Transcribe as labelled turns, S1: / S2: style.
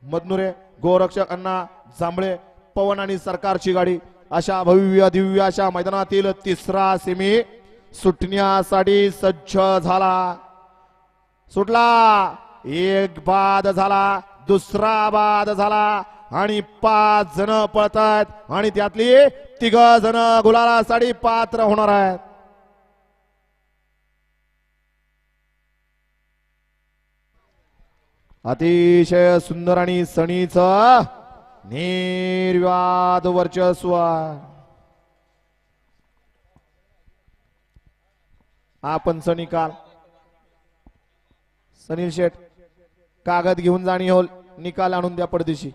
S1: मदनुरे गोरक्षक अण्णा जांभळे पवन आणि सरकारची गाडी अशा भव्य दिव्य अशा मैदानातील तिसरा सेमी सुटण्यासाठी सज्ज झाला। सुटला, एक बाद झाला, दुसरा बाद झाला आणि 5 जण पळतात आणि त्यातली 3 जण गुलालासाठी पात्र होणार आहेत। अतिशय सुंदर आणि सणीच निर्वाद वर्चस्व। आपण निकाल सनील शेठ कागद घेऊन जाणी हो, निकाल आणून द्या पडदेशी।